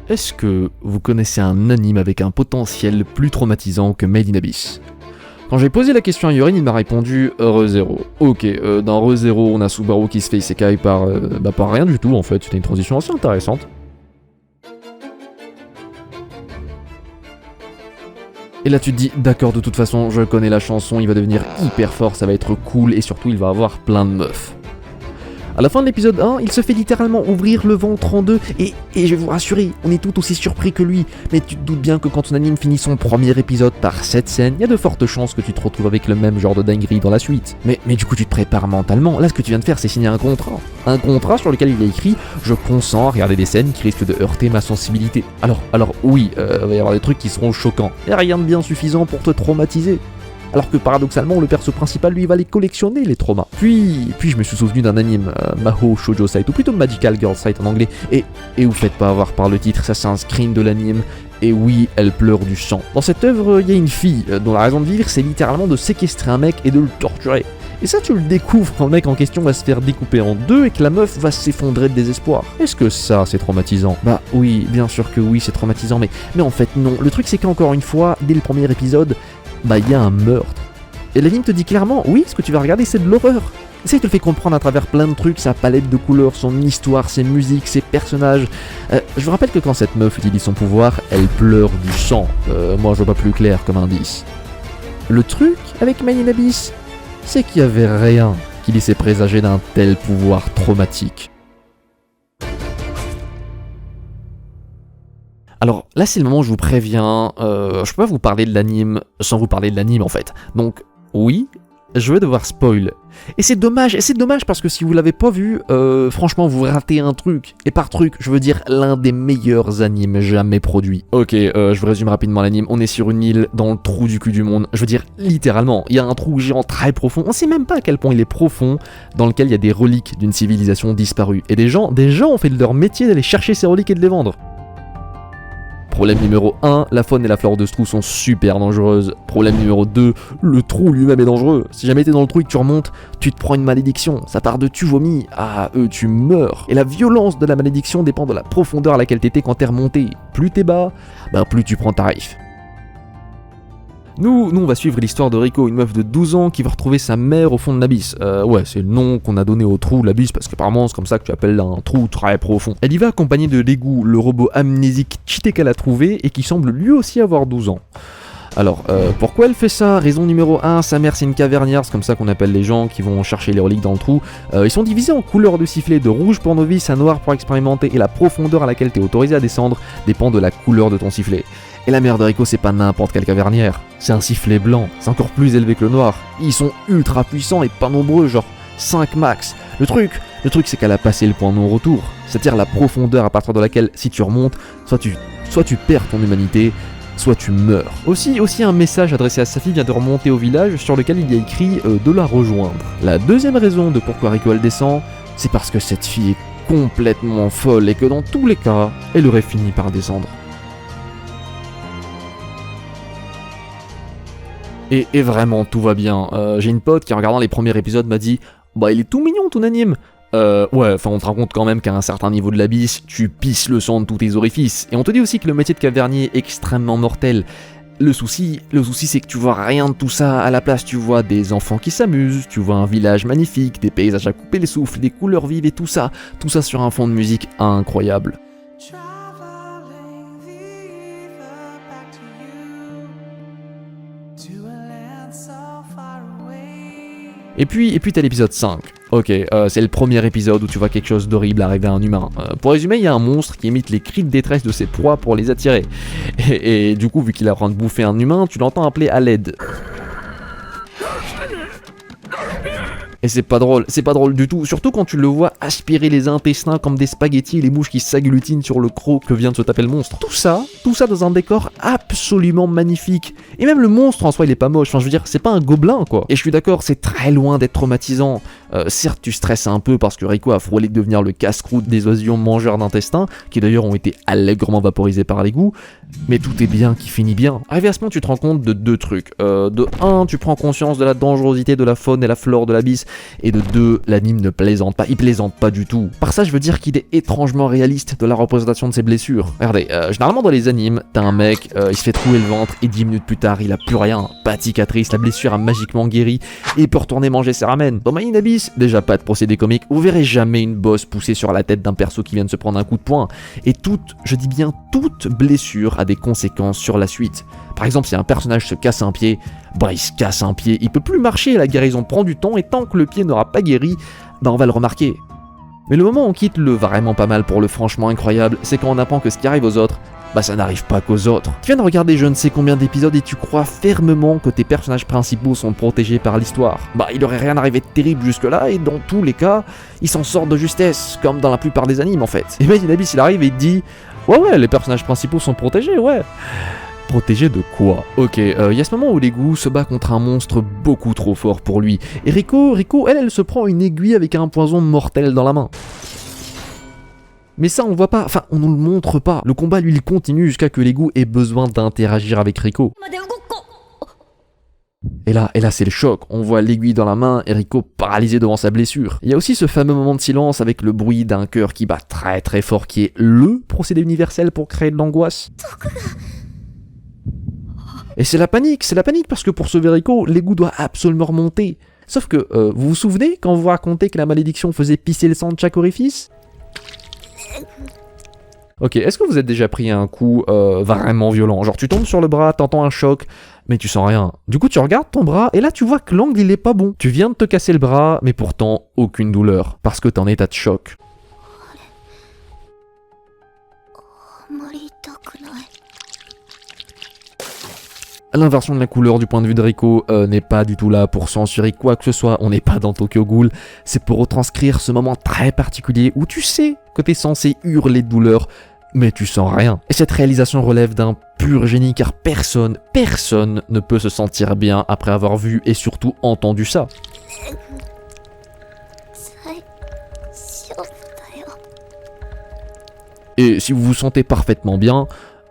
Est-ce que vous connaissez un anime avec un potentiel plus traumatisant que Made in Abyss ? Quand j'ai posé la question à Yorin, il m'a répondu Re:Zero. Ok, dans Re:Zero, on a Subaru qui se fait isekai par rien du tout en fait, c'était une transition assez intéressante. Et là tu te dis, d'accord, de toute façon, je connais la chanson, il va devenir hyper fort, ça va être cool, et surtout il va avoir plein de meufs. À la fin de l'épisode 1, il se fait littéralement ouvrir le ventre en deux, et je vais vous rassurer, on est tout aussi surpris que lui, mais tu te doutes bien que quand ton anime finit son premier épisode par cette scène, il y a de fortes chances que tu te retrouves avec le même genre de dinguerie dans la suite. Mais du coup tu te prépares mentalement, là ce que tu viens de faire c'est signer un contrat sur lequel il est écrit « Je consens à regarder des scènes qui risquent de heurter ma sensibilité ». Alors oui, il va y avoir des trucs qui seront choquants, et rien de bien suffisant pour te traumatiser. Alors que paradoxalement, le perso principal, lui, va les collectionner, les traumas. Puis je me suis souvenu d'un anime, Mahou Shoujo Site, ou plutôt Magical Girl Site en anglais, et vous faites pas avoir par le titre, ça c'est un screen de l'anime, et oui, elle pleure du sang. Dans cette œuvre, il y a une fille, dont la raison de vivre, c'est littéralement de séquestrer un mec et de le torturer. Et ça, tu le découvres quand le mec en question va se faire découper en deux et que la meuf va s'effondrer de désespoir. Est-ce que ça, c'est traumatisant ? Bah oui, bien sûr que oui, c'est traumatisant, mais en fait non. Le truc, c'est qu'encore une fois, dès le premier épisode, il y a un meurtre. Et l'anime te dit clairement, oui, ce que tu vas regarder, c'est de l'horreur. Et ça, il te le fait comprendre à travers plein de trucs, sa palette de couleurs, son histoire, ses musiques, ses personnages. Je vous rappelle que quand cette meuf utilise son pouvoir, elle pleure du sang. Moi, je vois pas plus clair comme indice. Le truc avec Made in Abyss, c'est qu'il y avait rien qui laissait présager d'un tel pouvoir traumatique. Alors là c'est le moment où je vous préviens, je peux pas vous parler de l'anime sans vous parler de l'anime en fait. Donc oui, je vais devoir spoil. Et c'est dommage parce que si vous l'avez pas vu, franchement vous ratez un truc. Et par truc, je veux dire l'un des meilleurs animes jamais produits. Ok, je vous résume rapidement l'anime. On est sur une île dans le trou du cul du monde. Je veux dire littéralement, il y a un trou géant très profond. On sait même pas à quel point il est profond, dans lequel il y a des reliques d'une civilisation disparue. Et des gens ont fait de leur métier d'aller chercher ces reliques et de les vendre. Problème numéro 1, la faune et la flore de ce trou sont super dangereuses. Problème numéro 2, le trou lui-même est dangereux. Si jamais t'es dans le trou et que tu remontes, tu te prends une malédiction. Ça part de tu vomis à tu meurs. Et la violence de la malédiction dépend de la profondeur à laquelle t'étais quand t'es remonté. Plus t'es bas, plus tu prends tarif. Nous, on va suivre l'histoire de Riko, une meuf de 12 ans qui va retrouver sa mère au fond de l'abysse. Ouais, c'est le nom qu'on a donné au trou, l'abysse, parce qu'apparemment c'est comme ça que tu appelles un trou très profond. Elle y va accompagnée de l'égout, le robot amnésique cheaté qu'elle a trouvé et qui semble lui aussi avoir 12 ans. Alors, pourquoi elle fait ça ? Raison numéro 1, sa mère c'est une cavernière, c'est comme ça qu'on appelle les gens qui vont chercher les reliques dans le trou. Ils sont divisés en couleurs de sifflet, de rouge pour novice à noir pour expérimenter, et la profondeur à laquelle t'es autorisé à descendre dépend de la couleur de ton sifflet. Et la mère de Riko c'est pas n'importe quelle cavernière, c'est un sifflet blanc, c'est encore plus élevé que le noir. Ils sont ultra puissants et pas nombreux, genre 5 max. Le truc c'est qu'elle a passé le point de non-retour, c'est-à-dire la profondeur à partir de laquelle si tu remontes, soit tu perds ton humanité, soit tu meurs. Aussi un message adressé à sa fille vient de remonter au village sur lequel il y a écrit de la rejoindre. La deuxième raison de pourquoi Riko elle descend, c'est parce que cette fille est complètement folle et que dans tous les cas, elle aurait fini par descendre. Et vraiment tout va bien. J'ai une pote qui en regardant les premiers épisodes m'a dit « il est tout mignon ton anime !» Ouais, enfin on te rend compte quand même qu'à un certain niveau de l'abysse, tu pisses le sang de tous tes orifices. Et on te dit aussi que le métier de cavernier est extrêmement mortel. Le souci c'est que tu vois rien de tout ça. À la place tu vois des enfants qui s'amusent, tu vois un village magnifique, des paysages à couper les souffles, des couleurs vives et tout ça sur un fond de musique incroyable. Et puis t'as l'épisode 5. Ok, c'est le premier épisode où tu vois quelque chose d'horrible arriver à un humain. Pour résumer, il y a un monstre qui imite les cris de détresse de ses proies pour les attirer. Et du coup, vu qu'il est en train de bouffer un humain, tu l'entends appeler à l'aide. Et c'est pas drôle du tout, surtout quand tu le vois aspirer les intestins comme des spaghettis et les mouches qui s'agglutinent sur le croc que vient de se taper le monstre. Tout ça dans un décor absolument magnifique. Et même le monstre en soi il est pas moche, enfin je veux dire c'est pas un gobelin quoi. Et je suis d'accord, c'est très loin d'être traumatisant. Certes tu stresses un peu parce que Riko a frôlé de devenir le casse-croûte des oisillons mangeurs d'intestins, qui d'ailleurs ont été allègrement vaporisés par l'égout, mais tout est bien qui finit bien. Arrivé à ce moment tu te rends compte de deux trucs. De un, tu prends conscience de la dangerosité de la faune et la flore de l'abysse, et de deux, l'anime ne plaisante non, pas du tout. Par ça, je veux dire qu'il est étrangement réaliste de la représentation de ses blessures. Regardez, généralement dans les animes, t'as un mec, il se fait trouer le ventre et 10 minutes plus tard, il a plus rien. Pas de cicatrice, la blessure a magiquement guéri et il peut retourner manger ses ramen. Dans My in Abyss, déjà pas de procédé comique, vous verrez jamais une bosse pousser sur la tête d'un perso qui vient de se prendre un coup de poing. Et toute, je dis bien toute blessure a des conséquences sur la suite. Par exemple, si un personnage se casse un pied, il se casse un pied, il peut plus marcher, la guérison prend du temps et tant que le pied n'aura pas guéri, on va le remarquer. Mais le moment où on quitte le vraiment pas mal pour le franchement incroyable, c'est quand on apprend que ce qui arrive aux autres, ça n'arrive pas qu'aux autres. Tu viens de regarder je ne sais combien d'épisodes et tu crois fermement que tes personnages principaux sont protégés par l'histoire. Il aurait rien arrivé de terrible jusque-là et dans tous les cas, ils s'en sortent de justesse, comme dans la plupart des animes en fait. Et My in Abyss il arrive et il te dit « Ouais, les personnages principaux sont protégés, ouais ». Protégé de quoi? Ok, y a ce moment où Legu se bat contre un monstre beaucoup trop fort pour lui. Et Rico, elle se prend une aiguille avec un poison mortel dans la main. Mais ça on le voit pas, on nous le montre pas. Le combat lui il continue jusqu'à que Legu ait besoin d'interagir avec Rico. Et là c'est le choc, on voit l'aiguille dans la main et Rico paralysé devant sa blessure. Il y a aussi ce fameux moment de silence avec le bruit d'un cœur qui bat très très fort qui est LE procédé universel pour créer de l'angoisse. Et c'est la panique parce que pour sauver Rico, Legu doit absolument remonter. Sauf que, vous vous souvenez quand vous racontez que la malédiction faisait pisser le sang de chaque orifice? Ok, est-ce que vous êtes déjà pris un coup vraiment violent? Genre tu tombes sur le bras, t'entends un choc, mais tu sens rien. Du coup tu regardes ton bras et là tu vois que l'angle il est pas bon. Tu viens de te casser le bras, mais pourtant aucune douleur, parce que t'es en état de choc. L'inversion de la couleur du point de vue de Rico n'est pas du tout là pour censurer quoi que ce soit, on n'est pas dans Tokyo Ghoul, c'est pour retranscrire ce moment très particulier où tu sais que t'es censé hurler de douleur, mais tu sens rien. Et cette réalisation relève d'un pur génie car personne ne peut se sentir bien après avoir vu et surtout entendu ça. Et si vous vous sentez parfaitement bien,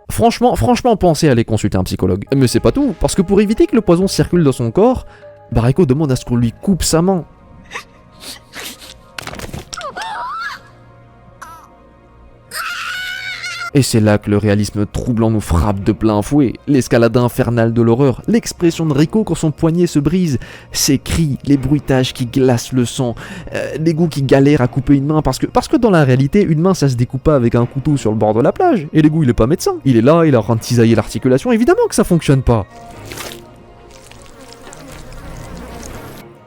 franchement, pensez à aller consulter un psychologue. Mais c'est pas tout, parce que pour éviter que le poison circule dans son corps, Rico demande à ce qu'on lui coupe sa main. Et c'est là que le réalisme troublant nous frappe de plein fouet. L'escalade infernale de l'horreur, l'expression de Rico quand son poignet se brise, ses cris, les bruitages qui glacent le sang, Legu qui galère à couper une main parce que dans la réalité, une main ça se découpe pas avec un couteau sur le bord de la plage. Et Legu il est pas médecin. Il est là, il est en train de cisailler l'articulation, évidemment que ça fonctionne pas.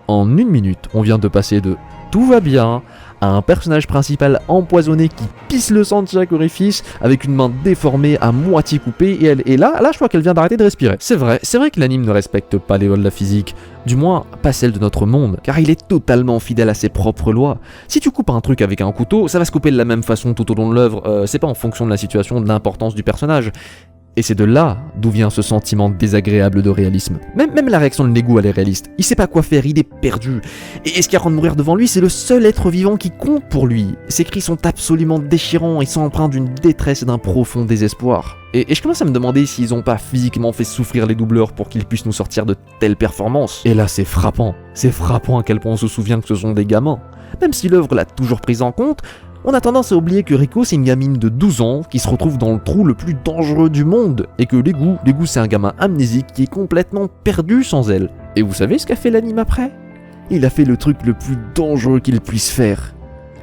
En 1 minute, on vient de passer de tout va bien à un personnage principal empoisonné qui pisse le sang de chaque orifice avec une main déformée à moitié coupée et là je crois qu'elle vient d'arrêter de respirer. C'est vrai que l'anime ne respecte pas les lois de la physique, du moins pas celles de notre monde, car il est totalement fidèle à ses propres lois. Si tu coupes un truc avec un couteau, ça va se couper de la même façon tout au long de l'œuvre, c'est pas en fonction de la situation, de l'importance du personnage. Et c'est de là d'où vient ce sentiment désagréable de réalisme. Même la réaction de Legu elle est réaliste. Il sait pas quoi faire, il est perdu. Et ce qui rend de mourir devant lui, c'est le seul être vivant qui compte pour lui. Ses cris sont absolument déchirants, ils sont empreints d'une détresse et d'un profond désespoir. Et je commence à me demander s'ils ont pas physiquement fait souffrir les doubleurs pour qu'ils puissent nous sortir de telles performances. Et là c'est frappant à quel point on se souvient que ce sont des gamins. Même si l'œuvre l'a toujours prise en compte, on a tendance à oublier que Rico c'est une gamine de 12 ans qui se retrouve dans le trou le plus dangereux du monde et que Legu c'est un gamin amnésique qui est complètement perdu sans elle. Et vous savez ce qu'a fait l'anime après? Il a fait le truc le plus dangereux qu'il puisse faire.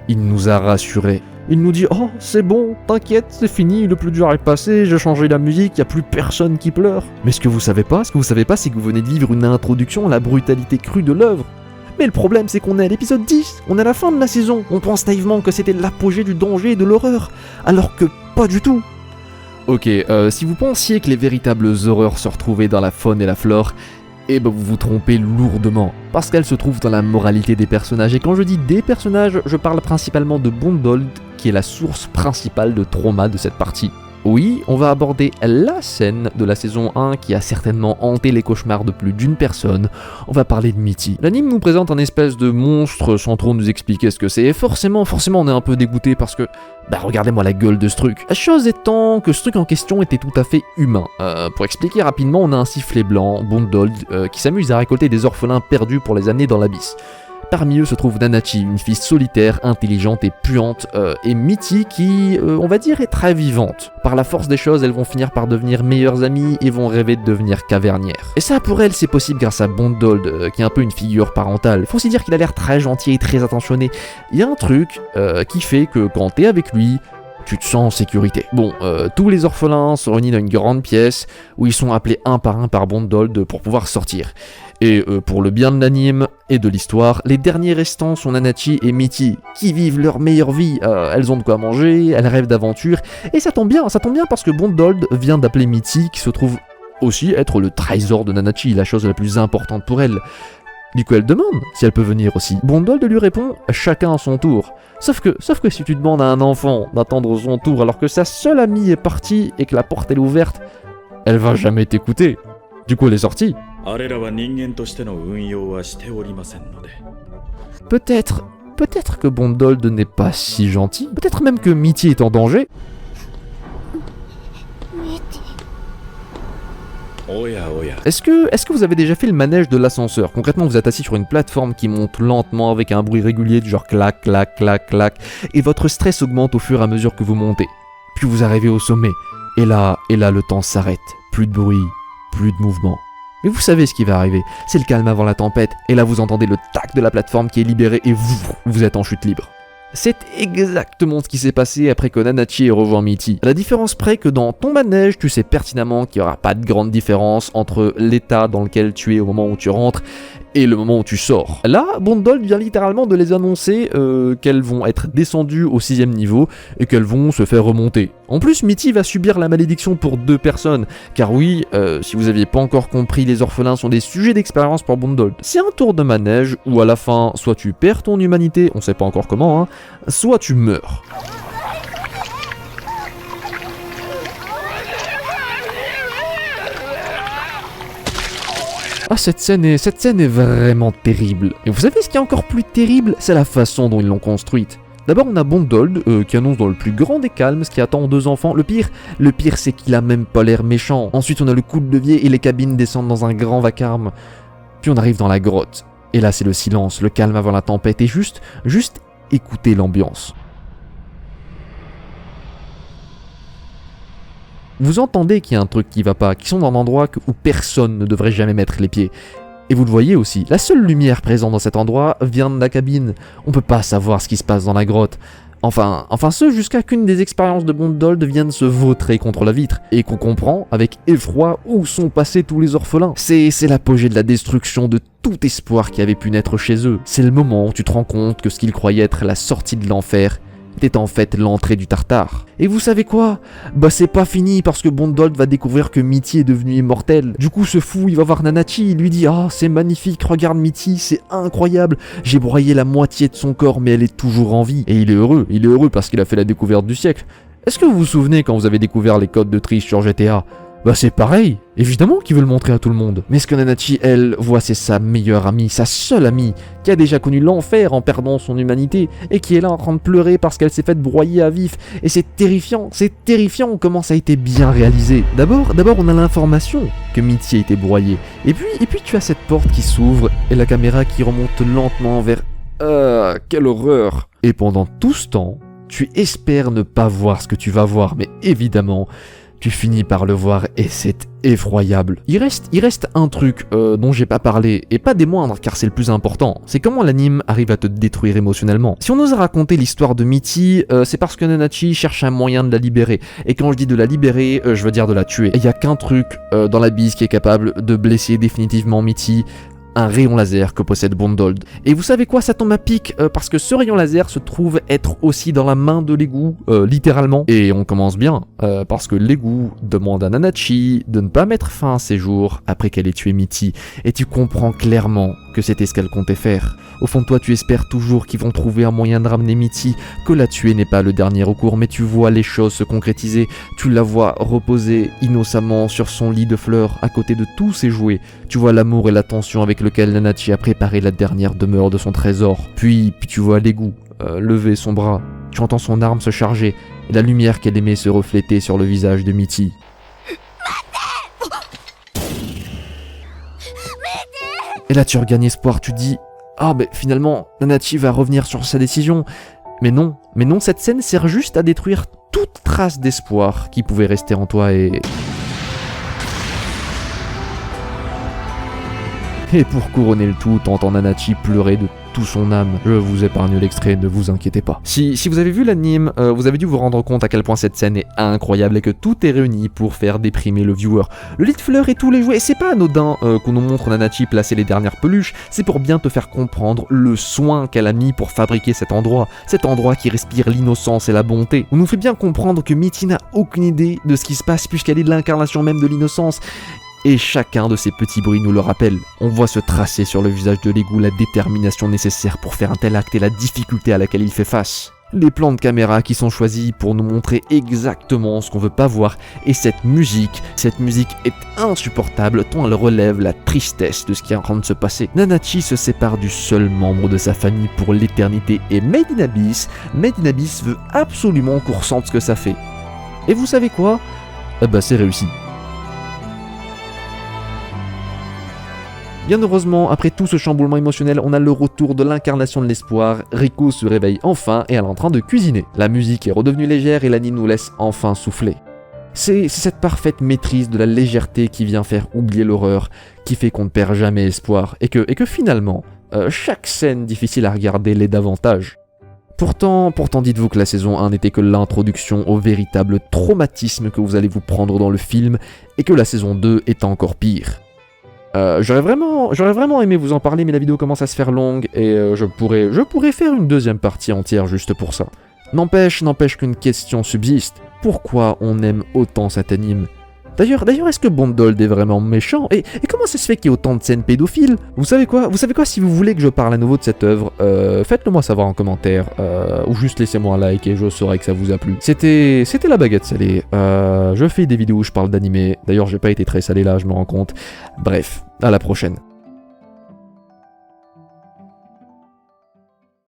Il nous a rassurés. Il nous dit « Oh, c'est bon, t'inquiète, c'est fini, le plus dur est passé, j'ai changé la musique, y a plus personne qui pleure. » Mais ce que vous savez pas, c'est que vous venez de vivre une introduction à la brutalité crue de l'œuvre. Mais le problème c'est qu'on est à l'épisode 10, on est à la fin de la saison, on pense naïvement que c'était l'apogée du danger et de l'horreur, alors que pas du tout. Ok, si vous pensiez que les véritables horreurs se retrouvaient dans la faune et la flore, vous vous trompez lourdement, parce qu'elles se trouvent dans la moralité des personnages, et quand je dis des personnages, je parle principalement de Bondold, qui est la source principale de trauma de cette partie. Oui, on va aborder la scène de la saison 1 qui a certainement hanté les cauchemars de plus d'une personne. On va parler de Mitty. L'anime nous présente un espèce de monstre sans trop nous expliquer ce que c'est. Et forcément on est un peu dégoûté parce que... regardez-moi la gueule de ce truc. La chose étant que ce truc en question était tout à fait humain. Pour expliquer rapidement, on a un sifflet blanc, Bondold, qui s'amuse à récolter des orphelins perdus pour les amener dans l'abysse. Parmi eux se trouve Nanachi, une fille solitaire, intelligente et puante, et Mitty qui, on va dire, est très vivante. Par la force des choses, elles vont finir par devenir meilleures amies et vont rêver de devenir cavernnières. Et ça, pour elles, c'est possible grâce à Bondold, qui est un peu une figure parentale. Il faut aussi dire qu'il a l'air très gentil et très attentionné. Il y a un truc qui fait que quand t'es avec lui, tu te sens en sécurité. Bon, tous les orphelins sont réunis dans une grande pièce où ils sont appelés un par Bondold pour pouvoir sortir. Et pour le bien de l'anime et de l'histoire, les derniers restants sont Nanachi et Mitty, qui vivent leur meilleure vie. Elles ont de quoi manger, elles rêvent d'aventure, et ça tombe bien parce que Bondold vient d'appeler Mitty, qui se trouve aussi être le trésor de Nanachi, la chose la plus importante pour elle. Du coup, elle demande si elle peut venir aussi. Bondold lui répond « chacun à son tour ». Sauf que si tu demandes à un enfant d'attendre son tour alors que sa seule amie est partie et que la porte est ouverte, elle va jamais t'écouter. Du coup, elle est sortie. Peut-être que Bondold n'est pas si gentil. Peut-être même que Mitty est en danger. Est-ce que vous avez déjà fait le manège de l'ascenseur? Concrètement, vous êtes assis sur une plateforme qui monte lentement avec un bruit régulier du genre clac, clac, clac, clac, et votre stress augmente au fur et à mesure que vous montez. Puis vous arrivez au sommet, et là, le temps s'arrête. Plus de bruit, plus de mouvement. Mais vous savez ce qui va arriver, c'est le calme avant la tempête, et là vous entendez le tac de la plateforme qui est libérée et vous êtes en chute libre. C'est exactement ce qui s'est passé après que Nanachi ait rejoint Mitty. À la différence près que dans ton manège, tu sais pertinemment qu'il n'y aura pas de grande différence entre l'état dans lequel tu es au moment où tu rentres et le moment où tu sors. Là, Bondold vient littéralement de les annoncer qu'elles vont être descendues au 6ème niveau et qu'elles vont se faire remonter. En plus, Mitty va subir la malédiction pour 2 personnes, car oui, si vous aviez pas encore compris, les orphelins sont des sujets d'expérience pour Bondold. C'est un tour de manège où à la fin, soit tu perds ton humanité, on sait pas encore comment, hein, soit tu meurs. Ah, cette scène est vraiment terrible. Et vous savez ce qui est encore plus terrible? C'est la façon dont ils l'ont construite. D'abord, on a Bondold, qui annonce dans le plus grand des calmes ce qui attend 2 enfants. Le pire, c'est qu'il a même pas l'air méchant. Ensuite, on a le coup de levier et les cabines descendent dans un grand vacarme. Puis on arrive dans la grotte. Et là, c'est le silence, le calme avant la tempête. Et juste écoutez l'ambiance. Vous entendez qu'il y a un truc qui va pas, qu'ils sont dans un endroit où personne ne devrait jamais mettre les pieds. Et vous le voyez aussi, la seule lumière présente dans cet endroit vient de la cabine. On peut pas savoir ce qui se passe dans la grotte. Enfin ce jusqu'à qu'une des expériences de Bondold vienne se vautrer contre la vitre, et qu'on comprend avec effroi où sont passés tous les orphelins. C'est l'apogée de la destruction de tout espoir qui avait pu naître chez eux. C'est le moment où tu te rends compte que ce qu'ils croyaient être la sortie de l'enfer était en fait l'entrée du Tartare. Et vous savez quoi? Bah c'est pas fini parce que Bondold va découvrir que Mitty est devenu immortel. Du coup ce fou il va voir Nanachi, il lui dit « Ah c'est magnifique, regarde Mitty, c'est incroyable, j'ai broyé la moitié de son corps mais elle est toujours en vie. » Et il est heureux parce qu'il a fait la découverte du siècle. Est-ce que vous vous souvenez quand vous avez découvert les codes de triche sur GTA? Bah c'est pareil, évidemment qu'il veut le montrer à tout le monde. Mais ce que Nanachi, elle, voit c'est sa meilleure amie, sa seule amie, qui a déjà connu l'enfer en perdant son humanité, et qui est là en train de pleurer parce qu'elle s'est faite broyer à vif. Et c'est terrifiant comment ça a été bien réalisé. D'abord on a l'information que Mitty a été broyée. Et puis tu as cette porte qui s'ouvre, et la caméra qui remonte lentement vers... quelle horreur! Et pendant tout ce temps, tu espères ne pas voir ce que tu vas voir, mais évidemment... tu finis par le voir et c'est effroyable. Il reste un truc dont j'ai pas parlé, et pas des moindres car c'est le plus important, c'est comment l'anime arrive à te détruire émotionnellement. Si on ose raconter l'histoire de Mitty, c'est parce que Nanachi cherche un moyen de la libérer, et quand je dis de la libérer, je veux dire de la tuer. Il y a qu'un truc dans la bise qui est capable de blesser définitivement Mitty, un rayon laser que possède Bondold. Et vous savez quoi, ça tombe à pic, parce que ce rayon laser se trouve être aussi dans la main de l'égout, littéralement. Et on commence bien, parce que l'égout demande à Nanachi de ne pas mettre fin à ses jours après qu'elle ait tué Mitty. Et tu comprends clairement que c'était ce qu'elle comptait faire. Au fond de toi, tu espères toujours qu'ils vont trouver un moyen de ramener Mitty, que la tuer n'est pas le dernier recours, mais tu vois les choses se concrétiser. Tu la vois reposer innocemment sur son lit de fleurs, à côté de tous ses jouets. Tu vois l'amour et l'attention avec lequel Nanachi a préparé la dernière demeure de son trésor. Puis tu vois l'égout lever son bras. Tu entends son arme se charger, et la lumière qu'elle aimait se refléter sur le visage de Mitty. Et là tu regagnes espoir, tu dis Ah ben finalement, Nanachi va revenir sur sa décision. Mais non, cette scène sert juste à détruire toute trace d'espoir qui pouvait rester en toi et pour couronner le tout, t'entends Nanachi pleurer de tout son âme. Je vous épargne l'extrait, ne vous inquiétez pas. Si vous avez vu l'anime, vous avez dû vous rendre compte à quel point cette scène est incroyable et que tout est réuni pour faire déprimer le viewer. Le lit de fleurs et tous les jouets, c'est pas anodin qu'on nous montre Nanachi placer les dernières peluches, c'est pour bien te faire comprendre le soin qu'elle a mis pour fabriquer cet endroit qui respire l'innocence et la bonté. On nous fait bien comprendre que Mitty n'a aucune idée de ce qui se passe puisqu'elle est de l'incarnation même de l'innocence. Et chacun de ces petits bruits nous le rappelle. On voit se tracer sur le visage de l'égout la détermination nécessaire pour faire un tel acte et la difficulté à laquelle il fait face. Les plans de caméra qui sont choisis pour nous montrer exactement ce qu'on veut pas voir. Et cette musique est insupportable tant elle relève la tristesse de ce qui est en train de se passer. Nanachi se sépare du seul membre de sa famille pour l'éternité et Made in Abyss veut absolument qu'on ressente ce que ça fait. Et vous savez quoi ? Bah c'est réussi. Bien heureusement, après tout ce chamboulement émotionnel, on a le retour de l'incarnation de l'espoir. Riko se réveille enfin et elle est en train de cuisiner. La musique est redevenue légère et l'anime nous laisse enfin souffler. C'est cette parfaite maîtrise de la légèreté qui vient faire oublier l'horreur, qui fait qu'on ne perd jamais espoir, et que finalement, chaque scène difficile à regarder l'est davantage. Pourtant, dites-vous que la saison 1 n'était que l'introduction au véritable traumatisme que vous allez vous prendre dans le film, et que la saison 2 est encore pire. J'aurais vraiment aimé vous en parler, mais la vidéo commence à se faire longue et je pourrais faire une deuxième partie entière juste pour ça. N'empêche qu'une question subsiste. Pourquoi on aime autant cet anime ? D'ailleurs, est-ce que Bondold est vraiment méchant ? Et comment ça se fait qu'il y ait autant de scènes pédophiles ? Vous savez quoi ? Si vous voulez que je parle à nouveau de cette œuvre, faites-le moi savoir en commentaire, ou juste laissez-moi un like et je saurai que ça vous a plu. C'était la baguette salée. Je fais des vidéos où je parle d'animé. D'ailleurs, j'ai pas été très salé là, je me rends compte. Bref, à la prochaine.